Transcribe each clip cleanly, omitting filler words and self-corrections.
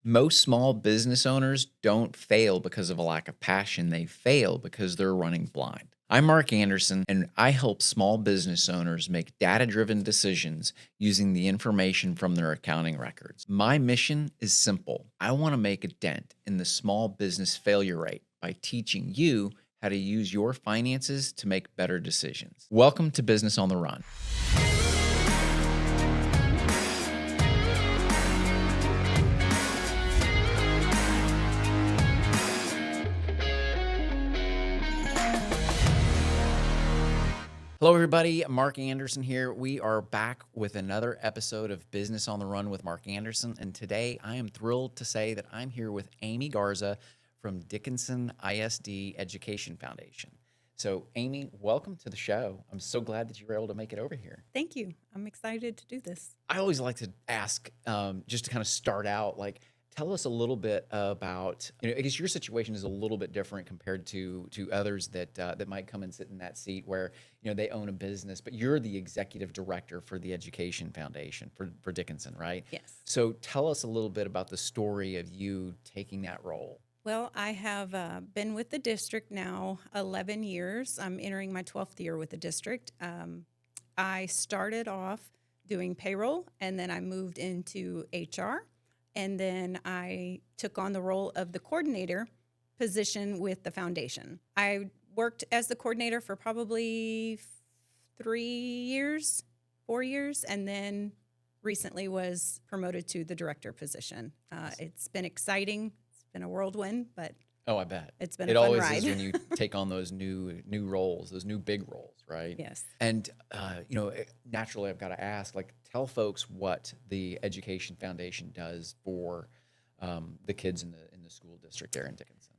Most small business owners don't fail because of a lack of passion. They fail because they're running blind. I'm Mark Andersen, and I help small business owners make data driven decisions using the information from their accounting records. My mission is simple. I want to make a dent in the small business failure rate by teaching you how to use your finances to make better decisions. Welcome to Business on the Run. Hello, everybody. Mark Andersen here. We are back with another episode of Business on the Run with Mark Andersen. And today I am thrilled to say that I'm here with Amy Garza from Dickinson ISD Education Foundation. So, Amy, welcome to the show. I'm so glad that you were able to make it over here. Thank you. I'm excited to do this. I always like to ask, just to kind of start out, tell us a little bit about, I guess your situation is a little bit different compared to others that might come and sit in that seat where, they own a business, but you're the executive director for the Education Foundation for Dickinson, right? Yes. So tell us a little bit about the story of you taking that role. Well, I have been with the district now 11 years. I'm entering my 12th year with the district. I started off doing payroll, and then I moved into HR, and then I took on the role of the coordinator position with the foundation. I worked as the coordinator for probably 4 years, and then recently was promoted to the director position. It's been exciting. It's been a whirlwind, but Oh, I bet. it's been It a fun always ride. is when you take on those new roles, those new big roles, right? Yes. And naturally, I've got to ask, tell folks what the Education Foundation does for the kids in the school district there in Dickinson.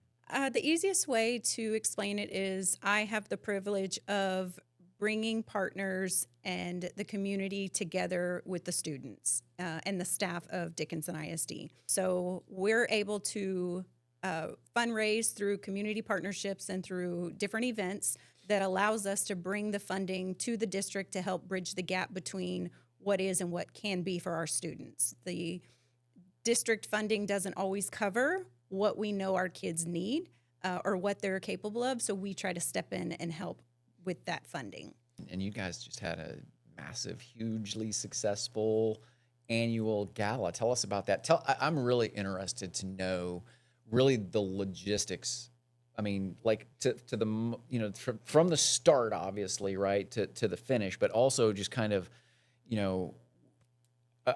The easiest way to explain it is I have the privilege of bringing partners and the community together with the students and the staff of Dickinson ISD. So we're able to fundraise through community partnerships and through different events that allows us to bring the funding to the district to help bridge the gap between what is and what can be for our students. The district funding doesn't always cover what we know our kids need or what they're capable of, so we try to step in and help with that funding. And you guys just had a massive, hugely successful annual gala. Tell us about that. I'm really interested to know really the logistics. I mean, to the, from the start, obviously, right, to the finish, but also just kind of,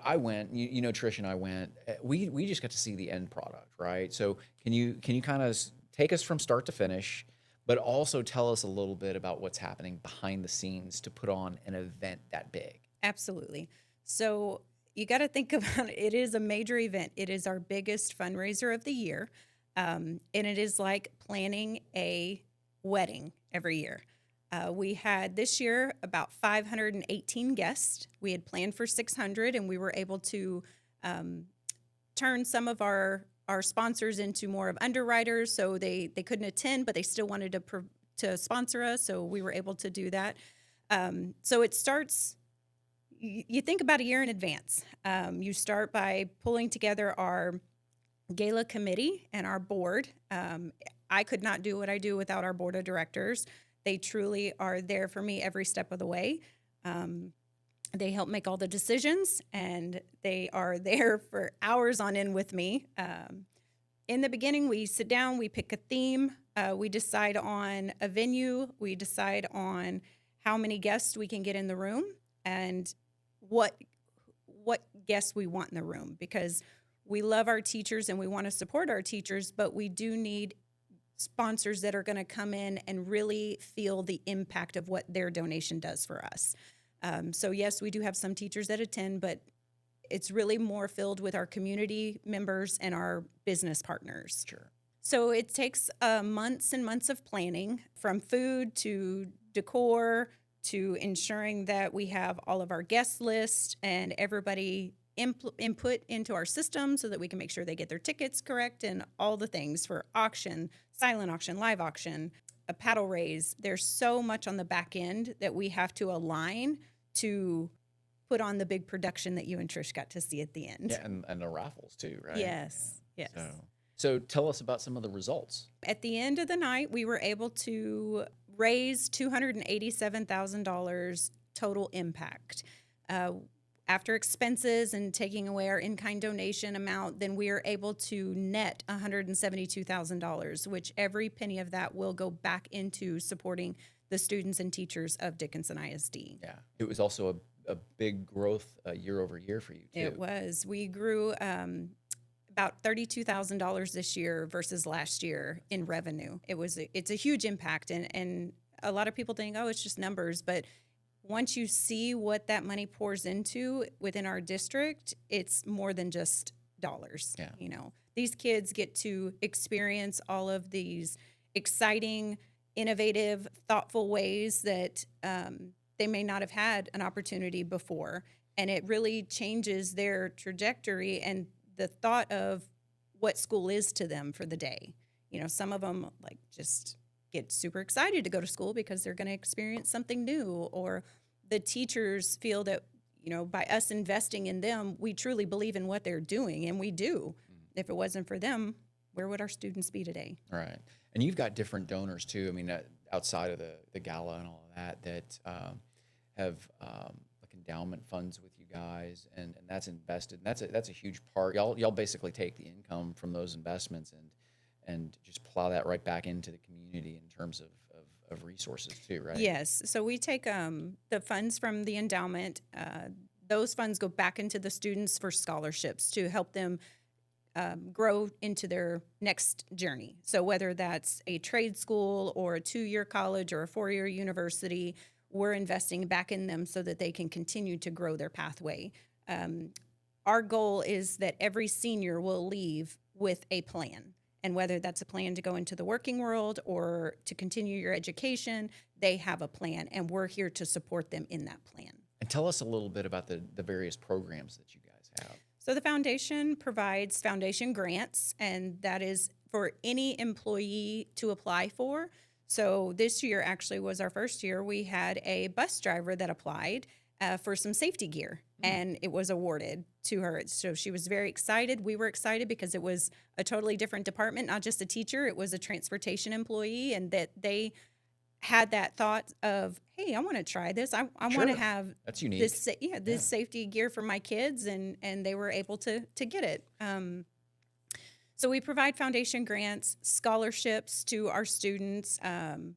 I went, Trish and I went, we just got to see the end product, right? So can you kind of take us from start to finish, but also tell us a little bit about what's happening behind the scenes to put on an event that big? Absolutely. So you got to think about it. It is a major event. It is our biggest fundraiser of the year. And it is like planning a wedding every year. We had this year about 518 guests. We had planned for 600, and we were able to turn some of our sponsors into more of underwriters. So they couldn't attend, but they still wanted to sponsor us. So we were able to do that. So it starts. You think about a year in advance. You start by pulling together our gala committee and our board. I could not do what I do without our board of directors. They truly are there for me every step of the way. They help make all the decisions, and they are there for hours on end with me. In the beginning, we sit down, we pick a theme, we decide on a venue, we decide on how many guests we can get in the room, and what guests we want in the room, because we love our teachers and we want to support our teachers, but we do need sponsors that are going to come in and really feel the impact of what their donation does for us. So yes, we do have some teachers that attend, but it's really more filled with our community members and our business partners. Sure. So it takes months and months of planning, from food to decor to ensuring that we have all of our guest lists and everybody input into our system so that we can make sure they get their tickets correct, and all the things for auction, silent auction, live auction, a paddle raise. There's so much on the back end that we have to align to put on the big production that you and Trish got to see at the end. Yeah, and the raffles too, right? Yes, yes. So tell us about some of the results. At the end of the night, we were able to raise $287,000 total impact. After expenses and taking away our in-kind donation amount, then we are able to net $172,000, which every penny of that will go back into supporting the students and teachers of Dickinson ISD. Yeah, it was also a big growth year over year for you too. It was. We grew about $32,000 this year versus last year in revenue. It's a huge impact, and a lot of people think, oh, it's just numbers, but once you see what that money pours into within our district, it's more than just dollars. Yeah. You know, these kids get to experience all of these exciting, innovative, thoughtful ways that they may not have had an opportunity before. And it really changes their trajectory and the thought of what school is to them for the day. You know, some of them like just get super excited to go to school because they're going to experience something new, or the teachers feel that, you know, by us investing in them, we truly believe in what they're doing, and we do. If it wasn't for them, where would our students be today? Right. And you've got different donors too. I mean, outside of the gala and all of that have like endowment funds with you guys, and that's invested. And that's a huge part. Y'all basically take the income from those investments and just plow that right back into the community in terms of resources too, right? Yes. So we take the funds from the endowment. Those funds go back into the students for scholarships to help them grow into their next journey. So whether that's a trade school or a 2-year college or a 4-year university, we're investing back in them so that they can continue to grow their pathway. Our goal is that every senior will leave with a plan. And whether that's a plan to go into the working world or to continue your education, they have a plan, and we're here to support them in that plan. And tell us a little bit about the various programs that you guys have. So the foundation provides foundation grants, and that is for any employee to apply for. So this year actually was our first year. We had a bus driver that applied for some safety gear, and it was awarded to her. So she was very excited. We were excited because it was a totally different department, not just a teacher. It was a transportation employee, and that they had that thought of, hey, I want to try this. I want to have that's unique. This safety gear for my kids, and they were able to get it. So we provide foundation grants, scholarships to our students, and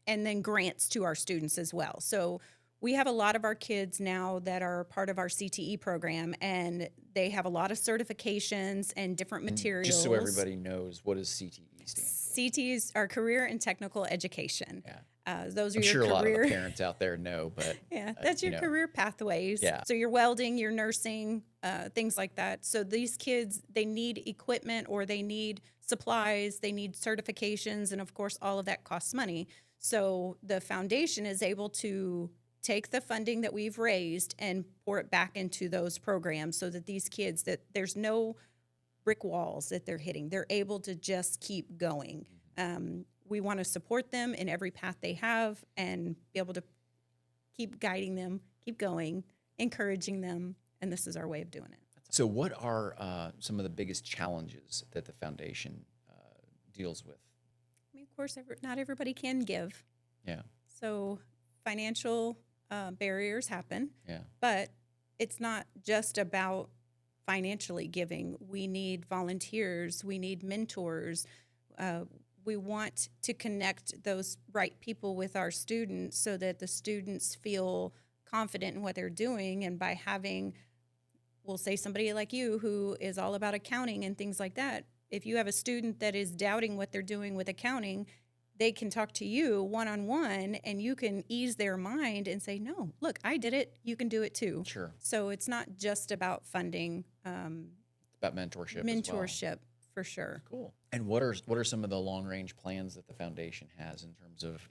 then grants to our students as well. So we have a lot of our kids now that are part of our CTE program, and they have a lot of certifications and different materials. Just so everybody knows, what does CTE stand for? CTE is our career and technical education. Yeah. Those are I'm your sure career. a lot of the parents out there know, but yeah, that's your career pathways. Yeah. So your welding, your nursing, things like that. So these kids, they need equipment, or they need supplies, they need certifications, and of course, all of that costs money. So the foundation is able to take the funding that we've raised and pour it back into those programs so that these kids, that there's no brick walls that they're hitting. They're able to just keep going. We want to support them in every path they have and be able to keep guiding them, keep going, encouraging them, and this is our way of doing it. So what are some of the biggest challenges that the foundation deals with? I mean, of course, not everybody can give. Yeah. So financial barriers happen. Yeah. But it's not just about financially giving. We need volunteers. We need mentors. We want to connect those right people with our students so that the students feel confident in what they're doing. And by having, we'll say, somebody like you who is all about accounting and things like that, if you have a student that is doubting what they're doing with accounting, they can talk to you one-on-one, and you can ease their mind and say, no, look, I did it. You can do it too. Sure. So it's not just about funding. It's about mentorship. Mentorship, for sure. Cool. And what are some of the long-range plans that the foundation has in terms of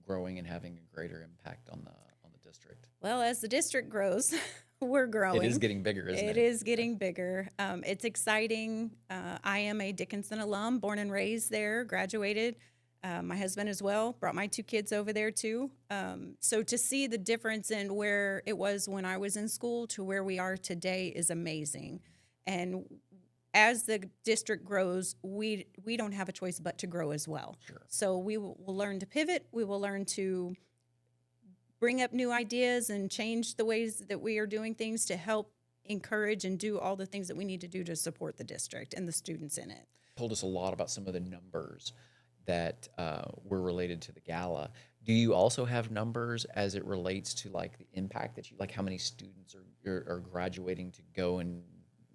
growing and having a greater impact on the district? Well, as the district grows, we're growing. It is getting bigger, isn't it? It is getting bigger. It's exciting. I am a Dickinson alum, born and raised there, graduated My husband as well, brought my 2 kids over there too. So to see the difference in where it was when I was in school to where we are today is amazing. And as the district grows, we don't have a choice but to grow as well. Sure. So we will learn to pivot. We will learn to bring up new ideas and change the ways that we are doing things to help encourage and do all the things that we need to do to support the district and the students in it. Told us a lot about some of the numbers that were related to the gala. Do you also have numbers as it relates to like the impact that you like how many students are graduating to go and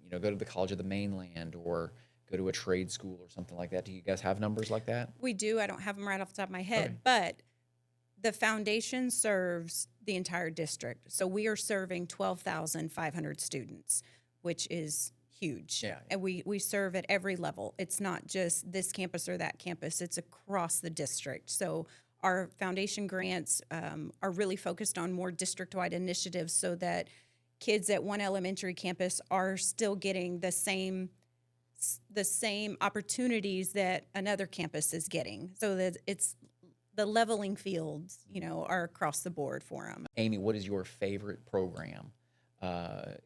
go to the College of the Mainland or go to a trade school or something like that? Do you guys have numbers like that? We do. I don't have them right off the top of my head, Okay. but the foundation serves the entire district. So we are serving 12,500 students, which is huge. Yeah. And we serve at every level. It's not just this campus or that campus. It's across the district. So our foundation grants are really focused on more district-wide initiatives so that kids at one elementary campus are still getting the same opportunities that another campus is getting. So that it's the leveling fields, are across the board for them. Amy, what is your favorite program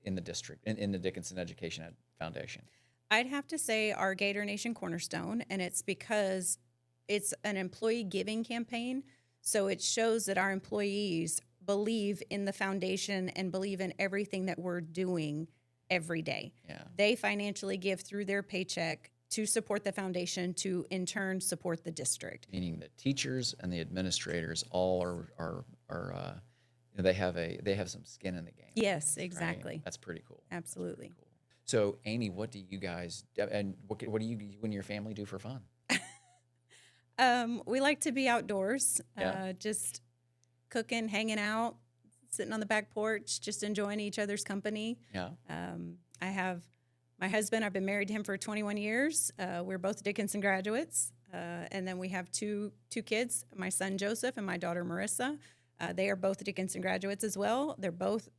in the district, in the Dickinson Education Foundation? I'd have to say our Gator Nation Cornerstone, and it's because it's an employee giving campaign. So it shows that our employees believe in the foundation and believe in everything that we're doing every day. Yeah. They financially give through their paycheck to support the foundation, to in turn support the district. Meaning the teachers and the administrators all are they have some skin in the game. Yes, Right? exactly. That's pretty cool. Absolutely. Cool. So, Amy, what do you guys and what do you and your family do for fun? We like to be outdoors, Yeah. just cooking, hanging out, sitting on the back porch, just enjoying each other's company. Yeah. I have my husband. I've been married to him for 21 years. We're both Dickinson graduates. And then we have two kids, my son Joseph and my daughter Marissa. They are both Dickinson graduates as well. They're both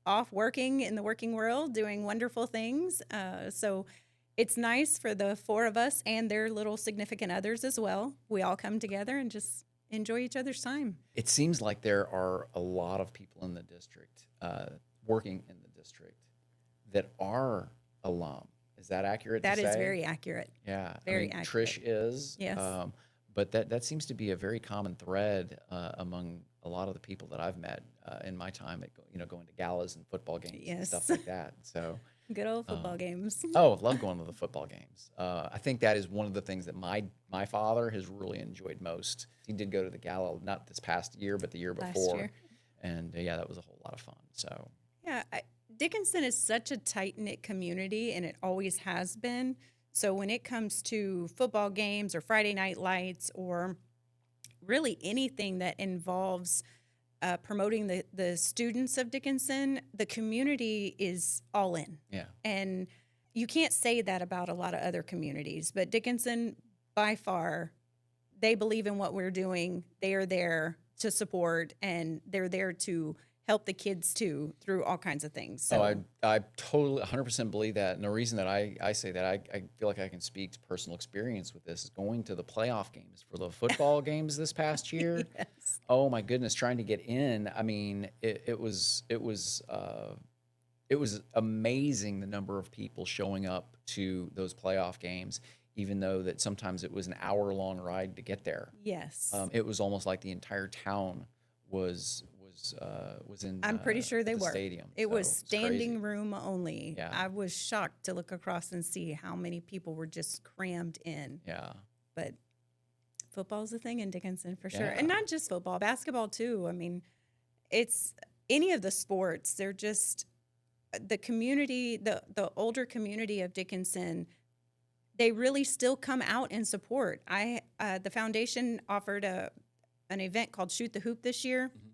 off working in the working world, doing wonderful things. So it's nice for the 4 of us and their little significant others as well. We all come together and just enjoy each other's time. It seems like there are a lot of people in the district, working in the district, that are alum. Is that accurate to That say? is very accurate. Yeah. very accurate. Trish is. Yes. But that seems to be a very common thread among a lot of the people that I've met in my time at going to galas and football games and Yes. stuff like that. So. Good old football games. Oh, love going to the football games. I think that is one of the things that my father has really enjoyed most. He did go to the gala, not this past year, but the year Last before. year. And yeah, that was a whole lot of fun. So Yeah, Dickinson is such a tight-knit community, and it always has been. So when it comes to football games or Friday night lights or really anything that involves promoting the students of Dickinson, the community is all in. yeah, And you can't say that about a lot of other communities, but Dickinson, by far, they believe in what we're doing. They are there to support, and they're there to help the kids too through all kinds of things. So I totally 100% believe that. And the reason that I say that, I feel like I can speak to personal experience with this, is going to the playoff games for the football games this past year. yes. Oh my goodness, trying to get in. I mean, it was amazing the number of people showing up to those playoff games, even though that sometimes it was an hour-long ride to get there. Yes. It was almost like the entire town was in. I'm pretty sure they the were. stadium. It So was standing crazy. room only. Yeah. I was shocked to look across and see how many people were just crammed in. Yeah. But football's a thing in Dickinson for sure. Yeah. And not just football, basketball too. I mean, it's any of the sports. They're just the community, the older community of Dickinson, they really still come out and support. The foundation offered an event called Shoot the Hoop this year. Mhm.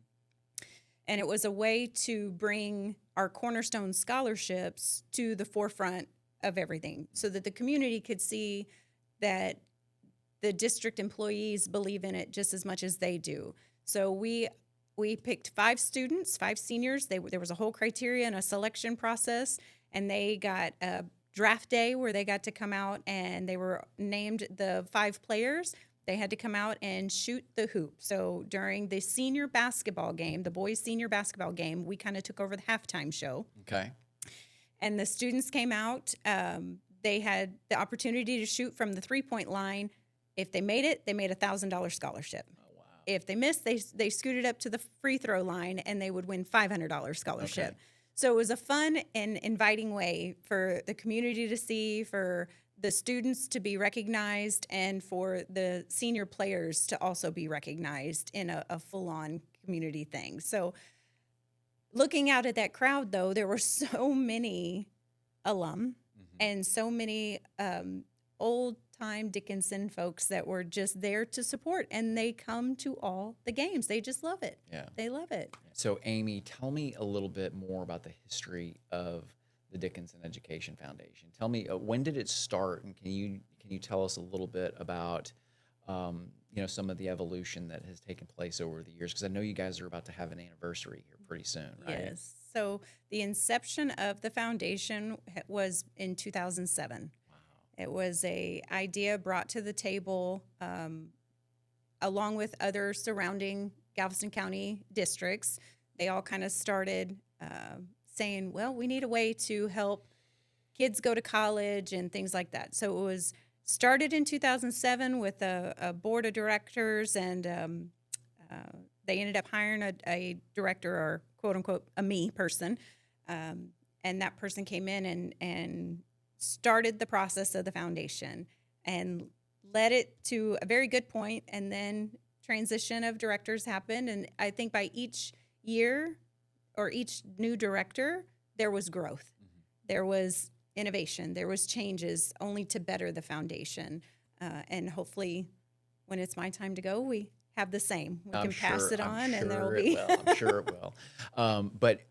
And it was a way to bring our Cornerstone scholarships to the forefront of everything so that the community could see that the district employees believe in it just as much as they do. So we picked 5 students, 5 seniors. There was a whole criteria and a selection process, and they got a draft day where they got to come out and they were named the 5 players. They had to come out and shoot the hoop. So during the senior basketball game, the boys' senior basketball game, we kind of took over the halftime show. Okay. And the students came out. They had the opportunity to shoot from the 3-point line. If they made it, they made a $1,000 scholarship. Oh, wow. If they missed, they scooted up to the free throw line and they would win $500 scholarship. Okay. So it was a fun and inviting way for the community to see, for the students to be recognized, and for the senior players to also be recognized in a full-on community thing. So looking out at that crowd, though, there were so many alum and so many old-time Dickinson folks that were just there to support, and they come to all the games. They just love it. Yeah. They love it. So, Amy, tell me a little bit more about the history of the Dickinson Education Foundation. Tell me, when did it start, and can you tell us a little bit about some of the evolution that has taken place over the years? Because I know you guys are about to have an anniversary here pretty soon, right? Yes. So the inception of the foundation was in 2007. Wow. It was a idea brought to the table along with other surrounding Galveston County districts. They all kind of started saying, well, we need a way to help kids go to college and things like that. So it was started in 2007 with a board of directors, and they ended up hiring a director, or quote unquote a me person, and that person came in and started the process of the foundation and led it to a very good point, and then transition of directors happened. And I think by each year or each new director, there was growth. There was innovation. There was changes only to better the foundation. And hopefully when it's my time to go, we have the same. We can pass it on, and there'll be. I'm sure it will. But,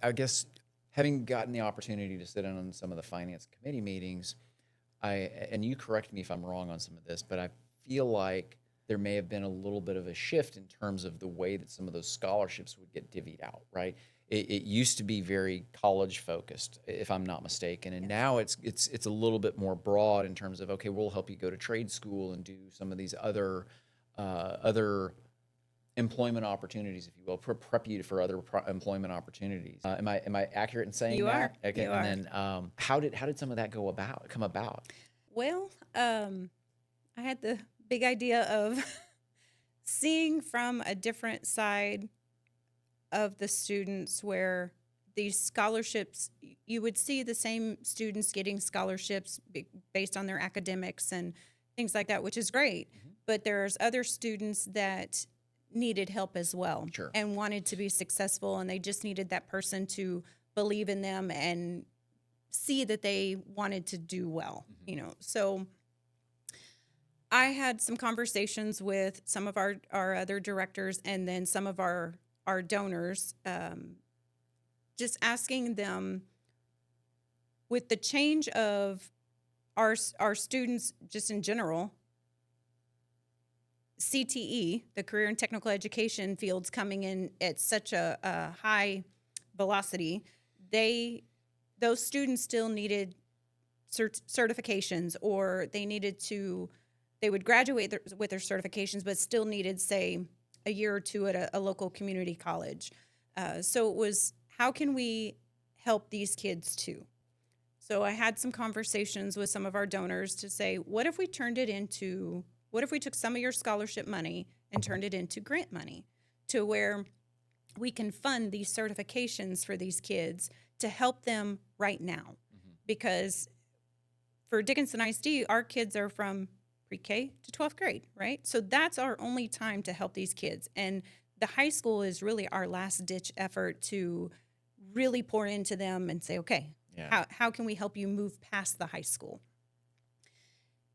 I guess having gotten the opportunity to sit in on some of the finance committee meetings, and you correct me if I'm wrong on some of this, but I feel like there may have been a little bit of a shift in terms of the way that some of those scholarships would get divvied out, right? It used to be very college focused, if I'm not mistaken, and now it's a little bit more broad in terms of, okay, we'll help you go to trade school and do some of these other employment opportunities, if you will, prep you for other employment opportunities. Am I accurate in saying You that? are. Okay, You and are. then how did some of that come about? Well, I had the big idea of seeing from a different side of the students, where these scholarships, you would see the same students getting scholarships based on their academics and things like that, which is great. But there's other students that needed help as well, Sure. and wanted to be successful, and they just needed that person to believe in them and see that they wanted to do well, So I had some conversations with some of our other directors, and then some of our donors, just asking them, with the change of our students just in general, CTE, the career and technical education fields, coming in at such a high velocity, those students still needed certifications, or they would graduate with their certifications, but still needed, say, a year or two at a local community college. So it was, how can we help these kids too? So I had some conversations with some of our donors to say, what if we took some of your scholarship money and turned it into grant money, to where we can fund these certifications for these kids to help them right now? Because for Dickinson ISD, our kids are from pre-K to 12th grade, right? So that's our only time to help these kids. And the high school is really our last-ditch effort to really pour into them and say, okay, how can we help you move past the high school?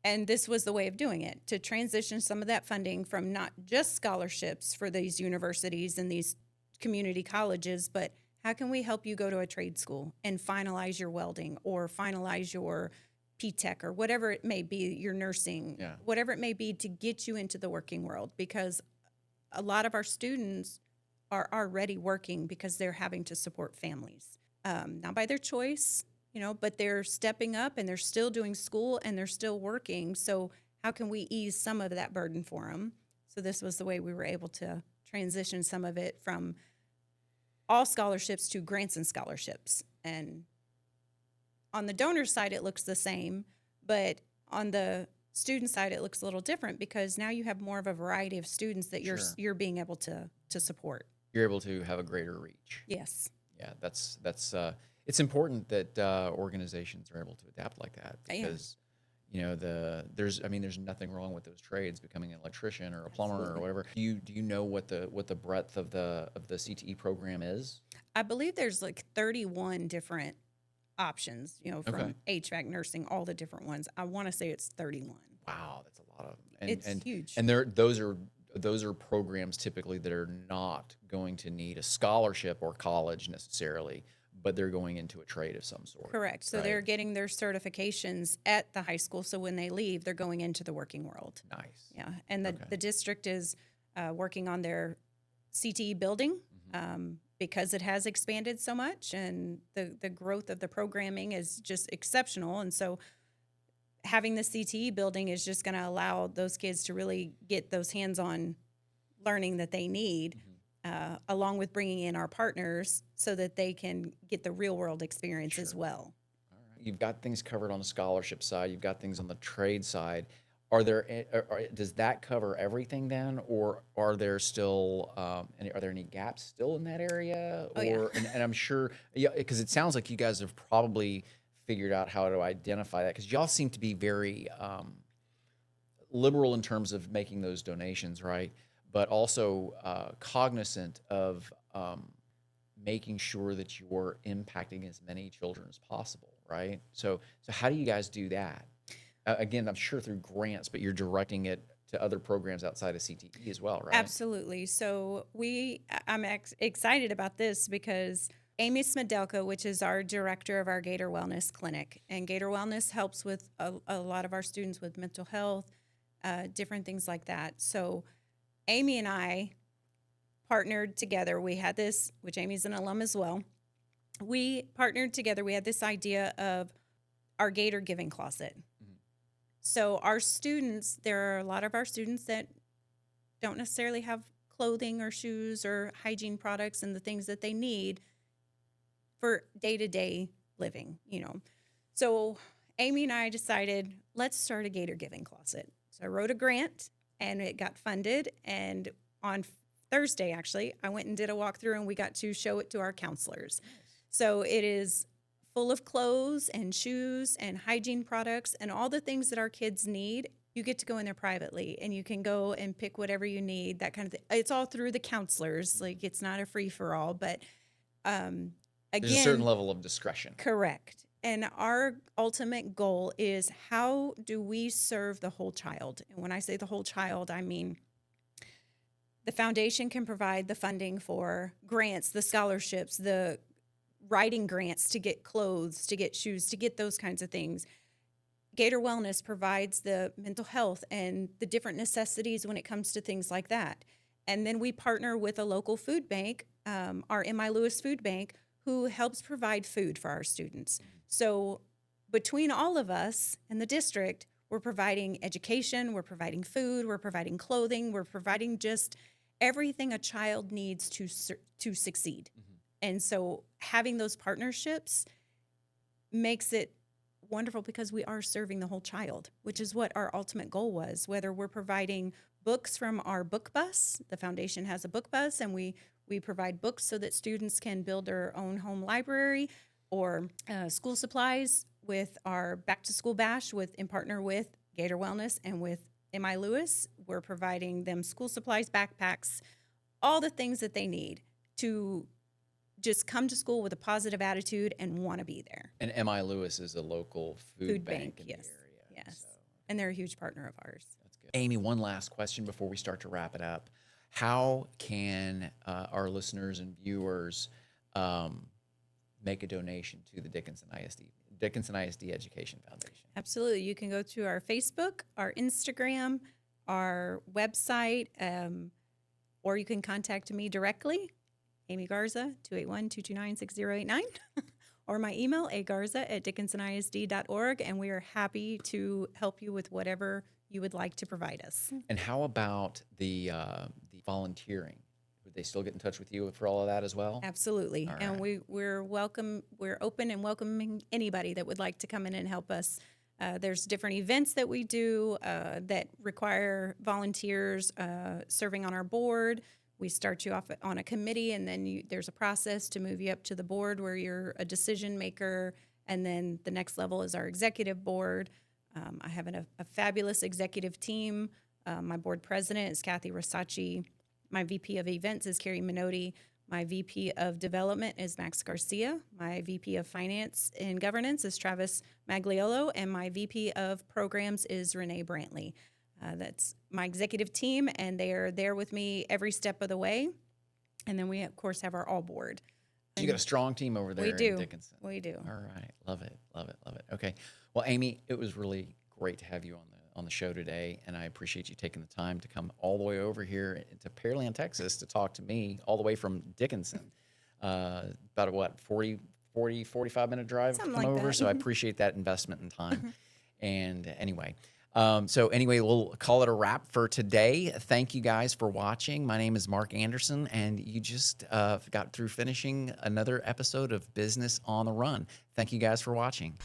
And this was the way of doing it, to transition some of that funding from not just scholarships for these universities and these community colleges, but how can we help you go to a trade school and finalize your welding, or finalize your P-Tech, or whatever it may be, your nursing, whatever it may be, to get you into the working world? Because a lot of our students are already working because they're having to support families, not by their choice, but they're stepping up and they're still doing school and they're still working. So how can we ease some of that burden for them? So this was the way we were able to transition some of it from all scholarships to grants and scholarships. And on the donor side, it looks the same, but on the student side, it looks a little different because now you have more of a variety of students that you're being able to support. You're able to have a greater reach. Yes. Yeah, that's it's important that organizations are able to adapt like that because you know there's nothing wrong with those trades, becoming an electrician or a plumber or whatever. Do you know what the breadth of the CTE program is? I believe there's like 31 different options, from HVAC, nursing, all the different ones. I want to say it's 31. Wow, that's a lot of them. It's huge. And those are programs typically that are not going to need a scholarship or college necessarily, but they're going into a trade of some sort. Correct. So they're getting their certifications at the high school. So when they leave, they're going into the working world. Nice. Yeah. And the district is working on their CTE building because it has expanded so much, and the growth of the programming is just exceptional. And so having the CTE building is just going to allow those kids to really get those hands-on learning that they need, along with bringing in our partners so that they can get the real-world experience as well. All right. You've got things covered on the scholarship side. You've got things on the trade side. Does that cover everything then, or are there still are there any gaps still in that area? And I'm sure, because it sounds like you guys have probably figured out how to identify that, because y'all seem to be very liberal in terms of making those donations, right? But also cognizant of making sure that you're impacting as many children as possible, right? So how do you guys do that? Again, I'm sure through grants, but you're directing it to other programs outside of CTE as well, right? Absolutely. So I'm excited about this because Amy Smedelka, which is our director of our Gator Wellness Clinic, and Gator Wellness helps with a lot of our students with mental health, different things like that. So Amy and I partnered together. We had this, which Amy's an alum as well. We partnered together. We had this idea of our Gator Giving Closet. So our students, there are a lot of our students that don't necessarily have clothing or shoes or hygiene products and the things that they need for day-to-day living, So Amy and I decided, let's start a Gator Giving Closet. So I wrote a grant, and it got funded. And on Thursday, actually, I went and did a walkthrough, and we got to show it to our counselors. So it is full of clothes and shoes and hygiene products and all the things that our kids need. You get to go in there privately, and you can go and pick whatever you need, that kind of thing. It's all through the counselors. Like, it's not a free-for-all, but again, there's a certain level of discretion. Correct. And our ultimate goal is, how do we serve the whole child? And when I say the whole child, I mean the foundation can provide the funding for grants, the scholarships, the writing grants to get clothes, to get shoes, to get those kinds of things. Gator Wellness provides the mental health and the different necessities when it comes to things like that. And then we partner with a local food bank, our M.I. Lewis Food Bank, who helps provide food for our students. So between all of us in the district, we're providing education, we're providing food, we're providing clothing, we're providing just everything a child needs to succeed. And so having those partnerships makes it wonderful because we are serving the whole child, which is what our ultimate goal was. Whether we're providing books from our book bus, the foundation has a book bus, and we provide books so that students can build their own home library, or school supplies with our back to school bash in partner with Gator Wellness and with M.I. Lewis. We're providing them school supplies, backpacks, all the things that they need to just come to school with a positive attitude and want to be there. And M.I. Lewis is a local food bank in yes. the area. Yes. So. And they're a huge partner of ours. That's good. Amy, one last question before we start to wrap it up. How can our listeners and viewers make a donation to the Dickinson ISD Education Foundation? Absolutely. You can go to our Facebook, our Instagram, our website, or you can contact me directly, Amy Garza, 281-229-6089. or my email, agarza@dickinsonisd.org, and we are happy to help you with whatever you would like to provide us. And how about the volunteering? Would they still get in touch with you for all of that as well? Absolutely. All And right. we're open and welcoming anybody that would like to come in and help us. There's different events that we do that require volunteers serving on our board. We start you off on a committee, and then there's a process to move you up to the board where you're a decision maker. And then the next level is our executive board. I have a fabulous executive team. My board president is Kathy Rosacci. My VP of events is Carrie Minotti. My VP of development is Max Garcia. My VP of finance and governance is Travis Magliolo. And my VP of programs is Renee Brantley. That's my executive team, and they are there with me every step of the way. And then we, of course, have our all board. You got a strong team over there We do. in Dickinson. We do. All right. Love it. Love it. Love it. Okay. Well, Amy, it was really great to have you on the show today, and I appreciate you taking the time to come all the way over here to Pearland, Texas to talk to me all the way from Dickinson. About what, 45-minute drive Something to come like over, that. so I appreciate that investment in time. And anyway, we'll call it a wrap for today. Thank you guys for watching. My name is Mark Andersen, and you just got through finishing another episode of Business on the Run. Thank you guys for watching.